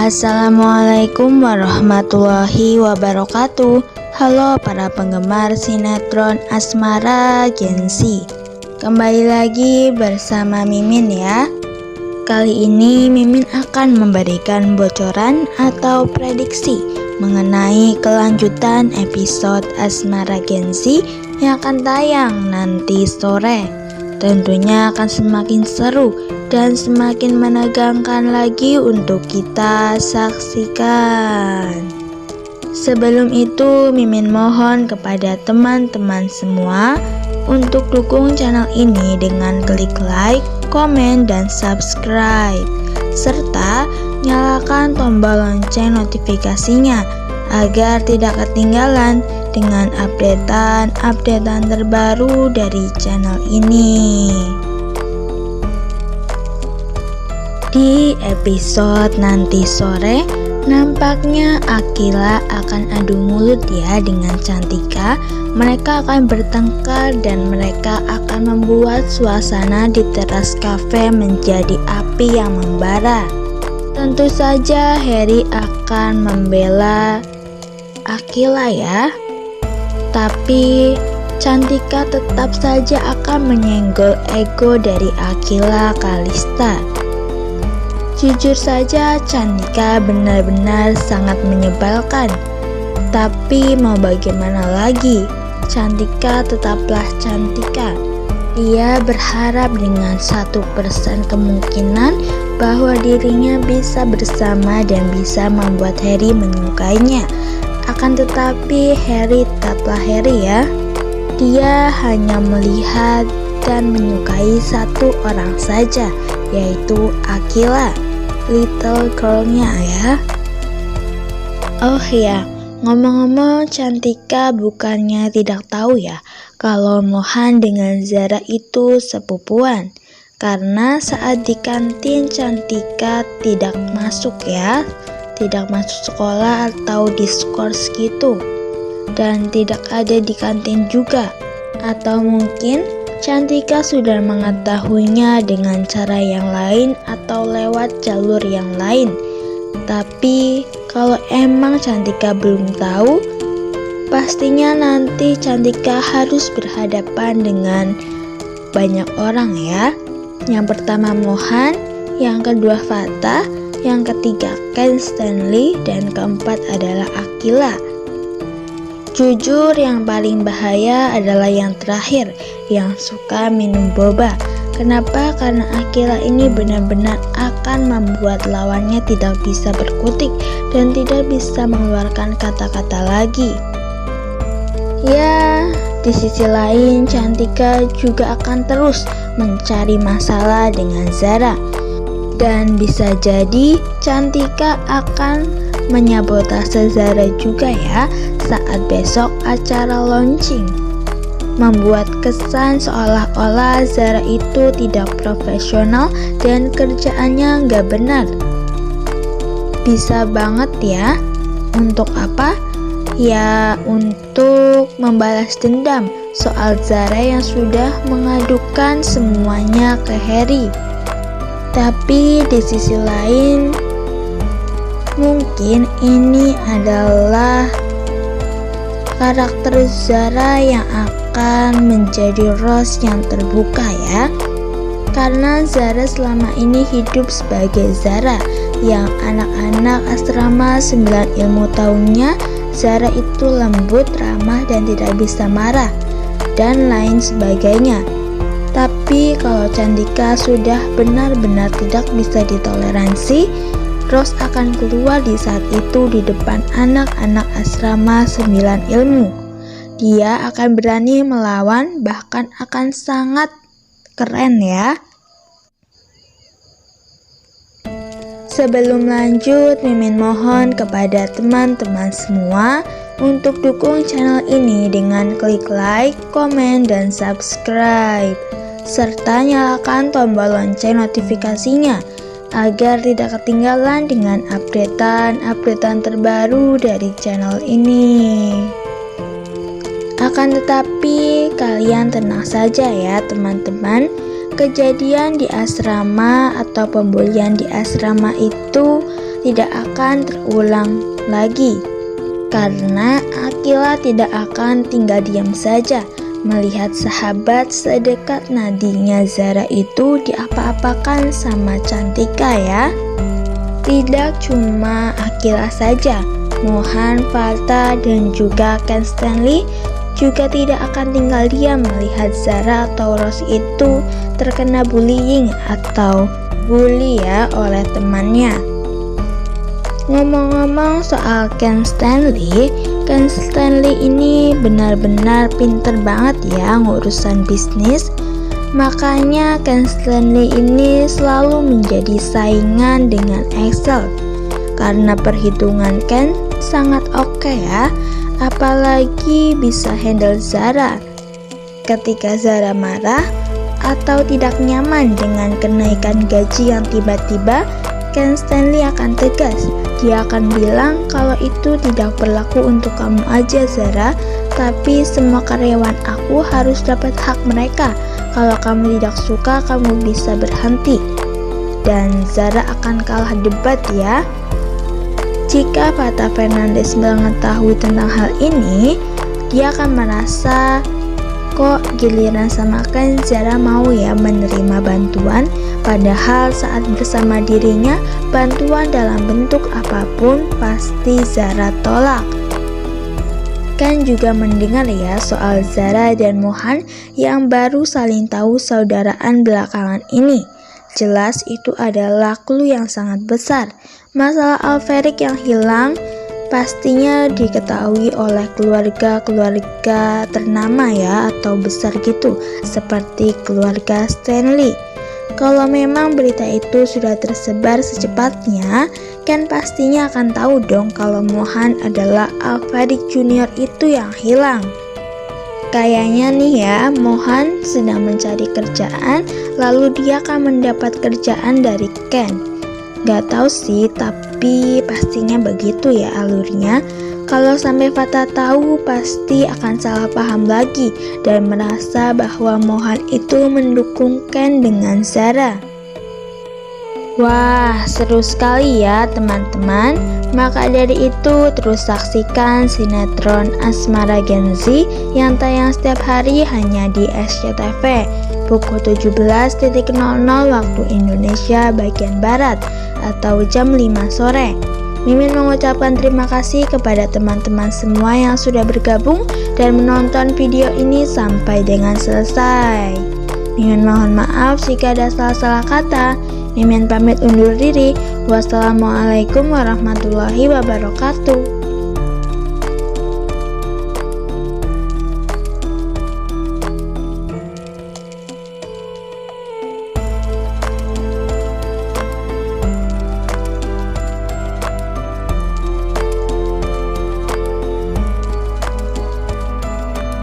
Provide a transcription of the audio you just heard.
Assalamualaikum warahmatullahi wabarakatuh. Halo para penggemar sinetron Asmara Gen-Z. Kembali lagi bersama Mimin ya. Kali ini Mimin akan memberikan bocoran atau prediksi mengenai kelanjutan episode Asmara Gen-Z yang akan tayang nanti sore. Tentunya akan semakin seru dan semakin menegangkan lagi untuk kita saksikan. Sebelum itu, Mimin mohon kepada teman-teman semua untuk dukung channel ini dengan klik like, komen, dan subscribe, serta nyalakan tombol lonceng notifikasinya agar tidak ketinggalan dengan updatean terbaru dari channel ini. Di episode nanti sore, nampaknya Akila akan adu mulut ya dengan Cantika. Mereka akan bertengkar dan mereka akan membuat suasana di teras kafe menjadi api yang membara. Tentu saja Harry akan membela Akila ya. Tapi Cantika tetap saja akan menyenggol ego dari Akila Kalista. Jujur saja Cantika benar-benar sangat menyebalkan. Tapi mau bagaimana lagi, Cantika tetaplah Cantika. Dia berharap dengan 1% kemungkinan bahwa dirinya bisa bersama dan bisa membuat Harry menyukainya. Akan tetapi Harry tetaplah Harry ya. Dia hanya melihat dan menyukai satu orang saja, yaitu Akila, little girl-nya ya. Oh ya, ngomong-ngomong Cantika bukannya tidak tahu ya kalau Mohan dengan Zara itu sepupuan. Karena saat di kantin Cantika tidak masuk ya, tidak masuk sekolah atau diskors gitu, dan tidak ada di kantin juga. Atau mungkin Cantika sudah mengetahuinya dengan cara yang lain atau lewat jalur yang lain. Tapi kalau emang Cantika belum tahu, pastinya nanti Cantika harus berhadapan dengan banyak orang ya. Yang pertama Mohan, yang kedua Fatah, yang ketiga Ken Stanley, dan keempat adalah Akila. Jujur yang paling bahaya adalah yang terakhir, yang suka minum boba. Kenapa? Karena Akila ini benar-benar akan membuat lawannya tidak bisa berkutik dan tidak bisa mengeluarkan kata-kata lagi. Ya, di sisi lain Cantika juga akan terus mencari masalah dengan Zara. Dan bisa jadi Cantika akan menyabotase Zara juga ya saat besok acara launching. Membuat kesan seolah-olah Zara itu tidak profesional dan kerjaannya nggak benar. Bisa banget ya. Untuk apa? Ya untuk membalas dendam soal Zara yang sudah mengadukan semuanya ke Harry. Tapi di sisi lain, mungkin ini adalah karakter Zara yang akan menjadi Rose yang terbuka ya. Karena Zara selama ini hidup sebagai Zara yang anak-anak asrama 9 ilmu tahunnya. Zara itu lembut, ramah, dan tidak bisa marah, dan lain sebagainya. Tapi kalau Cantika sudah benar-benar tidak bisa ditoleransi, Rose akan keluar di saat itu di depan anak-anak asrama 9 ilmu. Dia akan berani melawan, bahkan akan sangat keren ya. Sebelum lanjut, Mimin mohon kepada teman-teman semua untuk dukung channel ini dengan klik like, komen, dan subscribe, serta nyalakan tombol lonceng notifikasinya agar tidak ketinggalan dengan updatean terbaru dari channel ini. Akan tetapi kalian tenang saja ya teman-teman. Kejadian di asrama atau pembulian di asrama itu tidak akan terulang lagi. Karena Akila tidak akan tinggal diam saja melihat sahabat sedekat nadinya Zara itu diapa-apakan sama Cantika ya. Tidak cuma Akila saja, Mohan, Farta, dan juga Ken Stanley juga tidak akan tinggal diam melihat Zara atau Rose itu terkena bullying atau bully ya oleh temannya. Ngomong-ngomong soal Ken Stanley ini benar-benar pinter banget ya ngurusan bisnis. Makanya Ken Stanley ini selalu menjadi saingan dengan Axel. Karena perhitungan Ken sangat oke ya, apalagi bisa handle Zara. Ketika Zara marah atau tidak nyaman dengan kenaikan gaji yang tiba-tiba, Ken Stanley akan tegas. Dia akan bilang kalau itu tidak berlaku untuk kamu aja Zara, tapi semua karyawan aku harus dapat hak mereka. Kalau kamu tidak suka, kamu bisa berhenti. Dan Zara akan kalah debat ya. Jika Fata Fernandes mengetahui tentang hal ini, dia akan merasa kok giliran sama Ken Zara mau ya menerima bantuan, padahal saat bersama dirinya bantuan dalam bentuk apapun pasti Zara tolak. Ken juga mendengar ya soal Zara dan Mohan yang baru saling tahu saudaraan belakangan ini. Jelas itu adalah clue yang sangat besar. Masalah Alferic yang hilang pastinya diketahui oleh keluarga-keluarga ternama ya atau besar gitu, seperti keluarga Stanley. Kalau memang berita itu sudah tersebar secepatnya, Ken pastinya akan tahu dong kalau Mohan adalah Alferic Junior itu yang hilang. Kayaknya nih ya, Mohan sedang mencari kerjaan, lalu dia akan mendapat kerjaan dari Ken. Gak tahu sih, tapi pastinya begitu ya alurnya. Kalau sampai Fata tahu, pasti akan salah paham lagi dan merasa bahwa Mohan itu mendukung Ken dengan Zara. Wah, seru sekali ya teman-teman. Maka dari itu terus saksikan sinetron Asmara Gen Z yang tayang setiap hari hanya di SCTV pukul 17.00 waktu Indonesia bagian Barat atau jam 5 sore. Mimin mengucapkan terima kasih kepada teman-teman semua yang sudah bergabung dan menonton video ini sampai dengan selesai. Mimin mohon maaf jika ada salah-salah kata. Mimin pamit undur diri. Wassalamualaikum warahmatullahi wabarakatuh.